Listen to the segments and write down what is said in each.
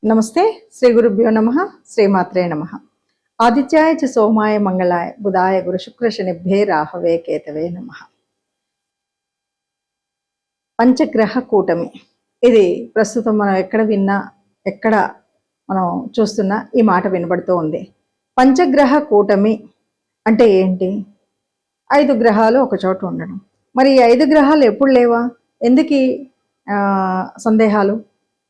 నమస్తే. శ్రీ గురుభ్యో నమః. శ్రీమాత్రే నమః. ఆదిత్యాయ చ సోమాయ మంగళాయ బుధాయ గురు శుక్ర శనిభ్యే రాహవే కేతవే నమః. పంచగ్రహ కూటమి ఇది ప్రస్తుతం మనం ఎక్కడ విన్నా, ఎక్కడ మనం చూస్తున్నా ఈ మాట వినబడుతూ ఉంది. పంచగ్రహ కూటమి అంటే ఏంటి? 5 గ్రహాలు ఒక చోట ఉండడం. మరి ఈ 5 గ్రహాలు ఎప్పుడు లేవా? ఎందుకు సందేహాలు?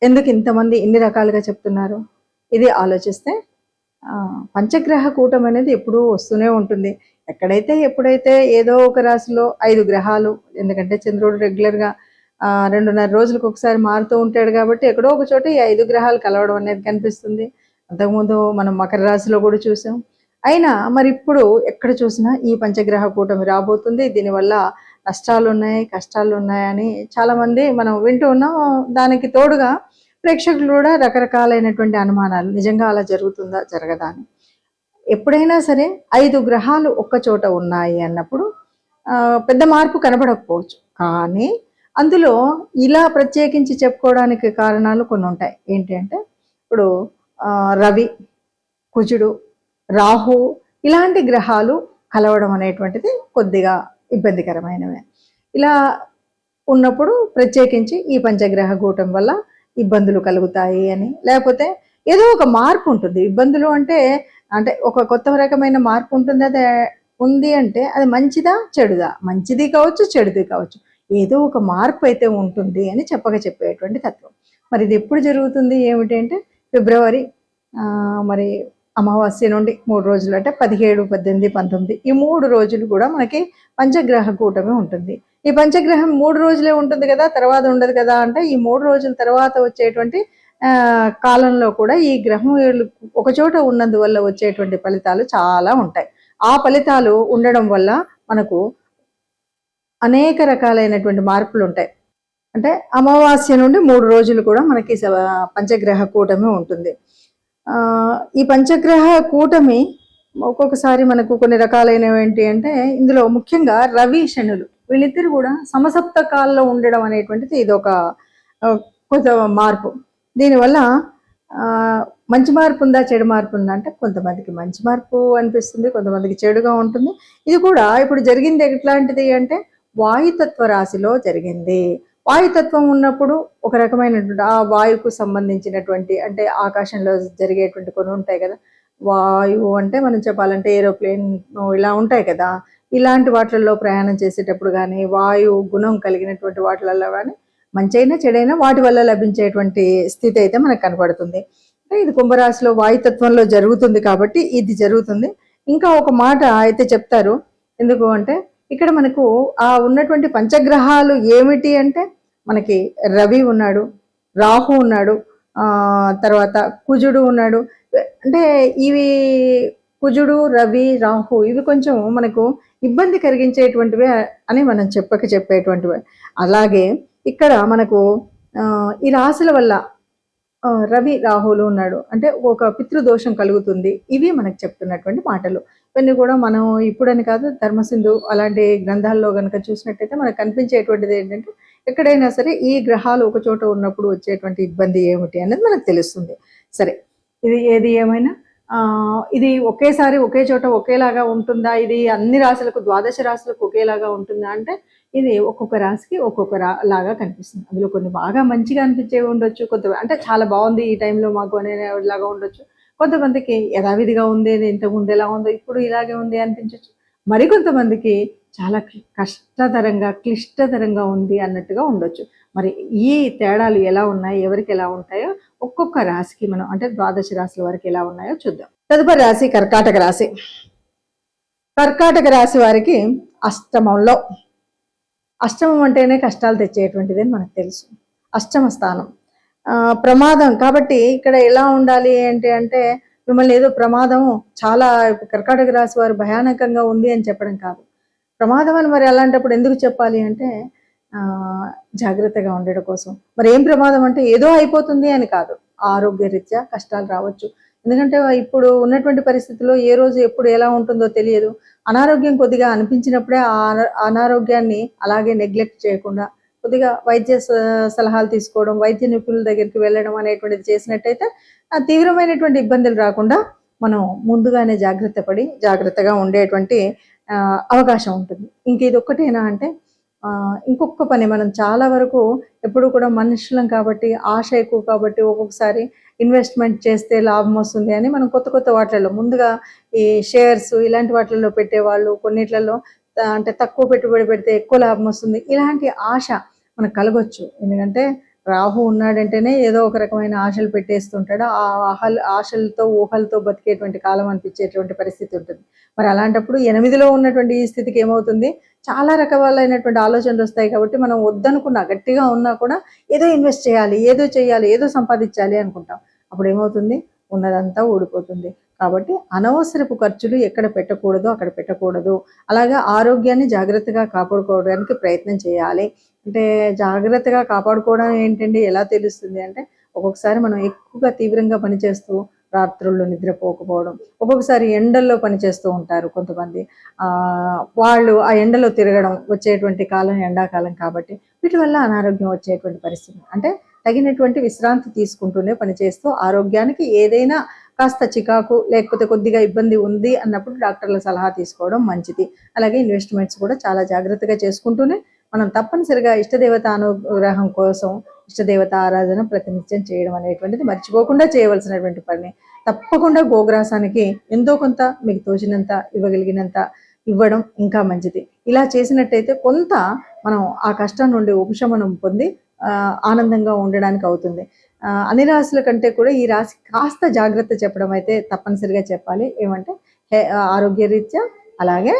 ఎందుకు ఇంతమంది ఇన్ని రకాలుగా చెప్తున్నారు? ఇది ఆలోచిస్తే పంచగ్రహ కూటమి అనేది ఎప్పుడూ వస్తూనే ఉంటుంది. ఎక్కడైతే ఎప్పుడైతే ఏదో ఒక రాశిలో 5 గ్రహాలు, ఎందుకంటే చంద్రుడు రెగ్యులర్గా 2.5 రోజులకు ఒకసారి మారుతూ ఉంటాడు కాబట్టి ఎక్కడో ఒక చోట ఈ 5 గ్రహాలు కలవడం అనేది కనిపిస్తుంది. అంతకుముందు మనం మకర రాశిలో కూడా చూసాం. అయినా మరి ఇప్పుడు ఎక్కడ చూసినా ఈ పంచగ్రహ కూటమి రాబోతుంది, దీనివల్ల నష్టాలు ఉన్నాయి, కష్టాలు ఉన్నాయని చాలామంది మనం వింటూ ఉన్నాం. దానికి తోడుగా ప్రేక్షకులు కూడా రకరకాలైనటువంటి అనుమానాలు, నిజంగా అలా జరుగుతుందా జరగదా అని. ఎప్పుడైనా సరే 5 గ్రహాలు ఒక్క చోట ఉన్నాయి అన్నప్పుడు పెద్ద మార్పు కనబడకపోవచ్చు, కానీ అందులో ఇలా ప్రత్యేకించి చెప్పుకోవడానికి కారణాలు కొన్ని ఉంటాయి. ఏంటి అంటే, ఇప్పుడు రవి, కుజుడు, రాహు ఇలాంటి గ్రహాలు కలవడం అనేటువంటిది కొద్దిగా ఇబ్బందికరమైనవే. ఇలా ఉన్నప్పుడు ప్రత్యేకించి ఈ పంచగ్రహ కూటం వల్ల ఇబ్బందులు కలుగుతాయి అని, లేకపోతే ఏదో ఒక మార్పు ఉంటుంది. ఇబ్బందులు అంటే ఒక కొత్త రకమైన మార్పు ఉంటుంది. అది ఉంది అంటే అది మంచిదా చెడుదా? మంచిది కావచ్చు, చెడుది కావచ్చు, ఏదో ఒక మార్పు అయితే ఉంటుంది అని చెప్పేటువంటి తత్వం. మరి ఇది ఎప్పుడు జరుగుతుంది ఏమిటి అంటే, ఫిబ్రవరి మరి అమావాస్య నుండి 3 రోజులు, అంటే 17, 18, 19 ఈ 3 రోజులు కూడా మనకి పంచగ్రహ కూటమి ఉంటుంది. ఈ పంచగ్రహం 3 రోజులే ఉంటుంది కదా, తర్వాత ఉండదు కదా అంటే, ఈ 3 రోజుల తర్వాత వచ్చేటువంటి కాలంలో కూడా ఈ గ్రహం ఒక చోట ఉన్నందువల్ల వచ్చేటువంటి ఫలితాలు చాలా ఉంటాయి. ఆ ఫలితాలు ఉండడం వల్ల మనకు అనేక రకాలైనటువంటి మార్పులు ఉంటాయి. అంటే అమావాస్య నుండి 3 రోజులు కూడా మనకి పంచగ్రహ కూటమి ఉంటుంది. ఈ పంచగ్రహ కూటమి ఒక్కొక్కసారి మనకు కొన్ని రకాలైనవి ఏంటి అంటే, ఇందులో ముఖ్యంగా రవి శనులు వీళ్ళిద్దరు కూడా సమసప్తకాల్లో ఉండడం అనేటువంటిది ఇది ఒక కొత్త మార్పు. దీనివల్ల మంచి మార్పు ఉందా, చెడు మార్పు ఉందా అంటే, కొంతమందికి మంచి మార్పు అనిపిస్తుంది, కొంతమందికి చెడుగా ఉంటుంది. ఇది కూడా ఇప్పుడు జరిగింది ఎట్లాంటిది అంటే, వాయుతత్వ రాశిలో జరిగింది. వాయుతత్వం ఉన్నప్పుడు ఒక రకమైనటువంటి ఆ వాయువుకు సంబంధించినటువంటి, అంటే ఆకాశంలో జరిగేటువంటి కొన్ని ఉంటాయి కదా, వాయువు అంటే మనం చెప్పాలంటే ఏరోప్లేన్ ఇలా ఉంటాయి కదా, ఇలాంటి వాటిల్లో ప్రయాణం చేసేటప్పుడు కానీ, వాయువు గుణం కలిగినటువంటి వాటిలలో కానీ మంచైనా చెడైనా వాటి వల్ల లభించేటువంటి స్థితి అయితే మనకు కనపడుతుంది. ఇది కుంభరాశిలో వాయుతత్వంలో జరుగుతుంది కాబట్టి ఇది జరుగుతుంది. ఇంకా ఒక మాట అయితే చెప్తారు. ఎందుకు అంటే, ఇక్కడ మనకు ఉన్నటువంటి పంచగ్రహాలు ఏమిటి అంటే, మనకి రవి ఉన్నాడు, రాహు ఉన్నాడు, తర్వాత కుజుడు ఉన్నాడు. అంటే ఇవి కుజుడు, రవి, రాహు ఇవి కొంచెం మనకు ఇబ్బంది కలిగించేటువంటివి అని మనం చెప్పేటువంటివి. అలాగే ఇక్కడ మనకు ఈ రాశుల వల్ల రవి రాహులు ఉన్నాడు అంటే ఒక పితృదోషం కలుగుతుంది. ఇవి మనకు చెప్తున్నటువంటి మాటలు. ఇవన్నీ కూడా మనం ఇప్పుడని కాదు, ధర్మసింధు అలాంటి గ్రంథాల్లో కనుక చూసినట్టయితే మనకు కనిపించేటువంటిది ఏంటంటే, ఎక్కడైనా సరే ఈ గ్రహాలు ఒక చోట ఉన్నప్పుడు వచ్చేటువంటి ఇబ్బంది ఏమిటి అనేది మనకు తెలుస్తుంది. సరే, ఇది ఏది ఏమైనా ఇది ఒకేసారి ఒకే చోట ఒకేలాగా ఉంటుందా? ఇది అన్ని రాశులకు, 12 రాశులకు ఒకేలాగా ఉంటుందా అంటే, ఇది ఒక్కొక్క రాశికి ఒక్కొక్క లాగా కనిపిస్తుంది. అందులో కొన్ని బాగా మంచిగా అనిపించేవి ఉండొచ్చు, అంటే చాలా బాగుంది ఈ టైంలో మాకు అనేలాగా ఉండొచ్చు. కొంతమందికి యథావిధిగా ఉంది, ఇంతకుముందు ఎలా ఉందో ఇప్పుడు ఇలాగే ఉంది అనిపించవచ్చు. మరికొంతమందికి చాలా కష్టతరంగా, క్లిష్టతరంగా ఉంది అన్నట్టుగా ఉండొచ్చు. మరి ఈ తేడాలు ఎలా ఉన్నాయి, ఎవరికి ఎలా ఉంటాయో ఒక్కొక్క రాశికి మనం, అంటే 12 రాశుల వరకు ఎలా ఉన్నాయో చూద్దాం. తదుపరి రాశి కర్కాటక రాశి. కర్కాటక రాశి వారికి అష్టమంలో, అష్టమం అంటేనే కష్టాలు తెచ్చేటువంటిది అని మనకు తెలుసు. అష్టమ స్థానం ప్రమాదం కాబట్టి ఇక్కడ ఎలా ఉండాలి ఏంటి అంటే, మిమ్మల్ని ఏదో ప్రమాదం చాలా కర్కాటక రాశి వారు భయానకంగా ఉంది అని చెప్పడం కాదు. ప్రమాదం అని మరి అలాంటప్పుడు ఎందుకు చెప్పాలి అంటే, జాగ్రత్తగా ఉండడం కోసం. మరి ఏం ప్రమాదం అంటే ఏదో అయిపోతుంది అని కాదు, ఆరోగ్యరీత్యా కష్టాలు రావచ్చు. ఎందుకంటే ఇప్పుడు ఉన్నటువంటి పరిస్థితుల్లో ఏ రోజు ఎప్పుడు ఎలా ఉంటుందో తెలియదు. అనారోగ్యం కొద్దిగా అనిపించినప్పుడే ఆ అనారోగ్యాన్ని అలాగే నెగ్లెక్ట్ చేయకుండా కొద్దిగా వైద్య సలహాలు తీసుకోవడం, వైద్య నిపుణుల దగ్గరికి వెళ్ళడం అనేటువంటిది చేసినట్టయితే ఆ తీవ్రమైనటువంటి ఇబ్బందులు రాకుండా మనం ముందుగానే జాగ్రత్తగా ఉండేటువంటి అవకాశం ఉంటుంది. ఇంక ఇది ఒక్కటేనా అంటే ఇంకొక పని, మనం చాలా వరకు ఎప్పుడు కూడా మనుషులం కాబట్టి ఆశ ఎక్కువ కాబట్టి ఒక్కొక్కసారి ఇన్వెస్ట్మెంట్ చేస్తే లాభం వస్తుంది అని మనం కొత్త కొత్త వాటిల్లో ముందుగా ఈ షేర్స్ ఇలాంటి వాటిల్లో పెట్టేవాళ్ళు, కొన్నిట్లలో అంటే తక్కువ పెట్టుబడి పెడితే ఎక్కువ లాభం వస్తుంది, ఇలాంటి ఆశ మనకు కలగొచ్చు. ఎందుకంటే రాహు ఉన్నాడంటేనే ఏదో ఒక రకమైన ఆశలు పెట్టేస్తుంటాడు. ఆ ఆశలతో ఊహలతో బతికేటువంటి కాలం అనిపించేటువంటి పరిస్థితి ఉంటుంది. మరి అలాంటప్పుడు 8లో ఉన్నటువంటి ఈ స్థితికి ఏమవుతుంది, చాలా రకాలైనటువంటి ఆలోచనలు వస్తాయి. కాబట్టి మనం వద్దనుకున్నా, గట్టిగా ఉన్నా కూడా ఏదో ఇన్వెస్ట్ చేయాలి, ఏదో సంపాదించాలి అనుకుంటాం. అప్పుడు ఏమవుతుంది, ఉన్నదంతా ఊడిపోతుంది. కాబట్టి అనవసరపు ఖర్చులు ఎక్కడ పెట్టకూడదు అక్కడ పెట్టకూడదు. అలాగే ఆరోగ్యాన్ని జాగ్రత్తగా కాపాడుకోవడానికి ప్రయత్నం చేయాలి. అంటే జాగ్రత్తగా కాపాడుకోవడం ఏంటండి, ఎలా తెలుస్తుంది అంటే ఒక్కొక్కసారి మనం ఎక్కువగా తీవ్రంగా పనిచేస్తూ రాత్రుల్లో నిద్రపోకపోవడం, ఒక్కొక్కసారి ఎండల్లో పనిచేస్తూ ఉంటారు కొంతమంది, వాళ్ళు ఆ ఎండలో తిరగడం, వచ్చేటువంటి కాలం ఎండాకాలం కాబట్టి వీటి వల్ల అనారోగ్యం వచ్చేటువంటి పరిస్థితి. అంటే తగినటువంటి విశ్రాంతి తీసుకుంటూనే పనిచేస్తూ ఆరోగ్యానికి ఏదైనా కాస్త చికాకు లేకపోతే కొద్దిగా ఇబ్బంది ఉంది అన్నప్పుడు డాక్టర్ల సలహా తీసుకోవడం మంచిది. అలాగే ఇన్వెస్ట్మెంట్స్ కూడా చాలా జాగ్రత్తగా చేసుకుంటూనే మనం తప్పనిసరిగా ఇష్టదేవత అనుగ్రహం కోసం ఇష్టదేవత ఆరాధన ప్రతినిత్యం చేయడం అనేటువంటిది మర్చిపోకుండా చేయవలసినటువంటి పని. తప్పకుండా గోగ్రాసానికి ఎంతో కొంత మీకు తోచినంత ఇవ్వగలిగినంత ఇవ్వడం ఇంకా మంచిది. ఇలా చేసినట్టయితే కొంత మనం ఆ కష్టం నుండి ఉపశమనం పొంది ఆనందంగా ఉండడానికి అవుతుంది. అన్ని రాశుల కంటే కూడా ఈ రాశి కాస్త జాగ్రత్త చెప్పడం అయితే తప్పనిసరిగా చెప్పాలి. ఏమంటే ఆరోగ్య రీత్యా అలాగే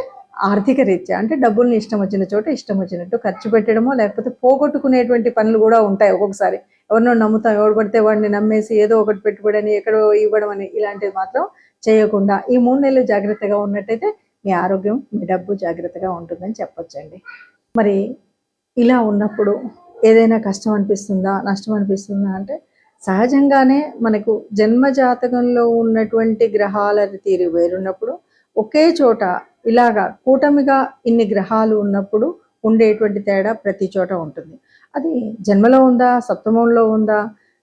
ఆర్థిక రీత్యా, అంటే డబ్బుల్ని ఇష్టం వచ్చిన చోట ఇష్టం వచ్చినట్టు ఖర్చు పెట్టడమో లేకపోతే పోగొట్టుకునేటువంటి పనులు కూడా ఉంటాయి. ఒక్కొక్కసారి ఎవరినో నమ్ముతాం, ఎవడు పడితే వాడిని నమ్మేసి ఏదో ఒకటి పెట్టుబడి అని ఎక్కడో ఇవ్వడం అని ఇలాంటివి మాత్రం చేయకుండా ఈ 3 నెలలు జాగ్రత్తగా ఉన్నట్టయితే మీ ఆరోగ్యం మీ డబ్బు జాగ్రత్తగా ఉంటుందని చెప్పొచ్చండి. మరి ఇలా ఉన్నప్పుడు ఏదైనా కష్టం అనిపిస్తుందా, నష్టం అనిపిస్తుందా అంటే సహజంగానే మనకు జన్మ జాతకంలో ఉన్నటువంటి గ్రహాల తీరు వేరున్నప్పుడు ఒకే చోట ఇలాగా కూటమిగా ఇన్ని గ్రహాలు ఉన్నప్పుడు ఉండేటువంటి తేడా ప్రతి చోట ఉంటుంది. అది జన్మలో ఉందా, సప్తమంలో ఉందా,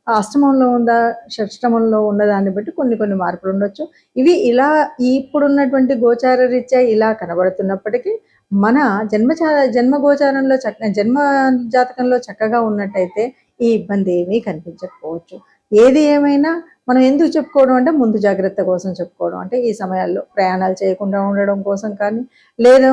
అష్టమంలో ఉందా, షష్టమంలో ఉన్న దాన్ని బట్టి కొన్ని మార్పులు ఉండొచ్చు. ఇవి ఇలా ఇప్పుడున్నటువంటి గోచార రీత్యా ఇలా కనబడుతున్నప్పటికీ మన జన్మ గోచారంలో జన్మ జాతకంలో చక్కగా ఉన్నట్టయితే ఈ ఇబ్బంది ఏమీ కనిపించకపోవచ్చు. ఏది ఏమైనా మనం ఎందుకు చెప్పుకోవడం అంటే ముందు జాగ్రత్త కోసం చెప్పుకోవడం. అంటే ఈ సమయాల్లో ప్రయాణాలు చేయకుండా ఉండడం కోసం కానీ, లేదా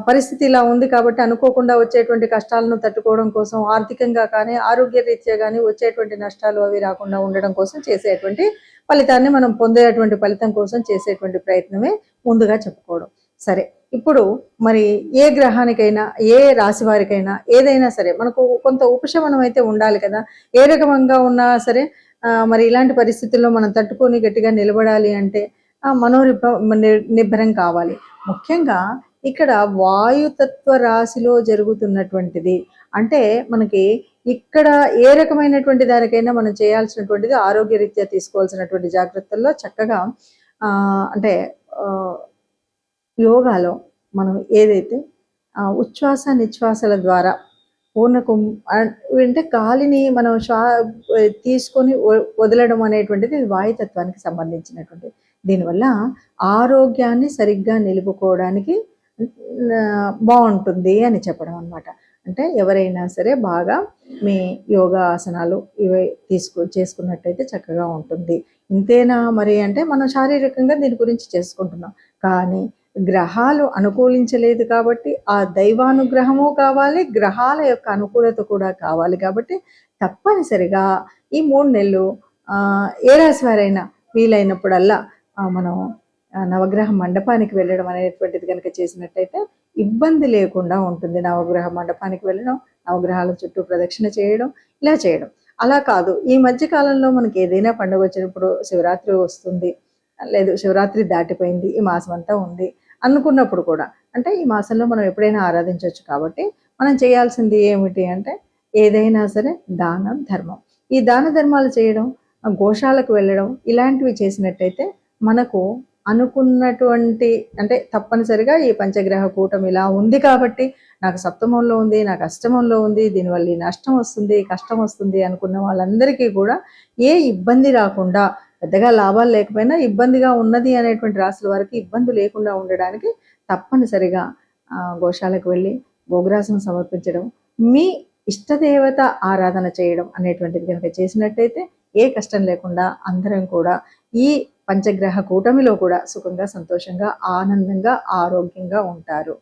పరిస్థితి ఇలా ఉంది కాబట్టి అనుకోకుండా వచ్చేటువంటి కష్టాలను తట్టుకోవడం కోసం, ఆర్థికంగా కానీ ఆరోగ్య రీత్యా కానీ వచ్చేటువంటి నష్టాలు అవి రాకుండా ఉండడం కోసం చేసేటువంటి ఫలితాన్ని మనం పొందేటువంటి ఫలితం కోసం చేసేటువంటి ప్రయత్నమే ముందుగా చెప్పుకోవడం. సరే, ఇప్పుడు మరి ఏ గ్రహానికైనా ఏ రాశి వారికైనా ఏదైనా సరే మనకు కొంత ఉపశమనం అయితే ఉండాలి కదా. ఏ రకంగా ఉన్నా సరే మరి ఇలాంటి పరిస్థితుల్లో మనం తట్టుకొని గట్టిగా నిలబడాలి అంటే నిబ్బరం కావాలి. ముఖ్యంగా ఇక్కడ వాయుతత్వ రాశిలో జరుగుతున్నటువంటిది అంటే మనకి ఇక్కడ ఏ రకమైనటువంటి దానికైనా మనం చేయాల్సినటువంటిది ఆరోగ్య రీత్యా తీసుకోవాల్సినటువంటి జాగ్రత్తల్లో చక్కగా అంటే యోగాలో మనం ఏదైతే ఉచ్ఛ్వాస నిశ్వాసాల ద్వారా అంటే గాలిని మనం తీసుకొని వదలడం అనేటువంటిది వాయుతత్వానికి సంబంధించినటువంటి. దీనివల్ల ఆరోగ్యాన్ని సరిగ్గా నిలుపుకోవడానికి బాగుంటుంది అని చెప్పడం అన్నమాట. అంటే ఎవరైనా సరే బాగా మీ యోగా ఆసనాలు ఇవి చేసుకున్నట్టయితే చక్కగా ఉంటుంది. ఇంతేనా మరి అంటే మనం శారీరకంగా దీని గురించి చేసుకుంటున్నాం, కానీ గ్రహాలు అనుకూలించలేదు కాబట్టి ఆ దైవానుగ్రహము కావాలి, గ్రహాల యొక్క అనుకూలత కూడా కావాలి. కాబట్టి తప్పనిసరిగా ఈ 3 నెలలు ఏ రాశి వారైనా వీలైనప్పుడల్లా మనం నవగ్రహ మండపానికి వెళ్ళడం అనేటువంటిది కనుక చేసినట్టయితే ఇబ్బంది లేకుండా ఉంటుంది. నవగ్రహ మండపానికి వెళ్ళడం, నవగ్రహాల చుట్టూ ప్రదక్షిణ చేయడం, ఇలా చేయడం. అలా కాదు, ఈ మధ్య కాలంలో మనకి ఏదైనా పండుగ వచ్చినప్పుడు శివరాత్రి వస్తుంది, లేదు శివరాత్రి దాటిపోయింది, ఈ మాసం అంతా ఉంది అనుకున్నప్పుడు కూడా, అంటే ఈ మాసంలో మనం ఎప్పుడైనా ఆరాధించవచ్చు. కాబట్టి మనం చేయాల్సింది ఏమిటి అంటే ఏదైనా సరే దానం ధర్మం, ఈ దాన ధర్మాలు చేయడం, గోశాలకు వెళ్ళడం, ఇలాంటివి చేసినట్టయితే మనకు అనుకున్నటువంటి, అంటే తప్పనిసరిగా ఈ పంచగ్రహ కూటమి ఇలా ఉంది కాబట్టి నాకు సప్తమంలో ఉంది, నాకు అష్టమంలో ఉంది, దీనివల్ల ఈ నష్టం వస్తుంది, కష్టం వస్తుంది అనుకున్న వాళ్ళందరికీ కూడా ఏ ఇబ్బంది రాకుండా, పెద్దగా లాభాలు లేకపోయినా ఇబ్బందిగా ఉన్నది అనేటువంటి రాసుల వారికి ఇబ్బంది లేకుండా ఉండడానికి తప్పనిసరిగా గోశాలకు వెళ్ళి గోగ్రాసం సమర్పించడం, మీ ఇష్టదేవత ఆరాధన చేయడం అనేటువంటిది కనుక చేసినట్టయితే ఏ కష్టం లేకుండా అందరం కూడా ఈ పంచగ్రహ కూటమిలో కూడా సుఖంగా, సంతోషంగా, ఆనందంగా, ఆరోగ్యంగా ఉంటారు.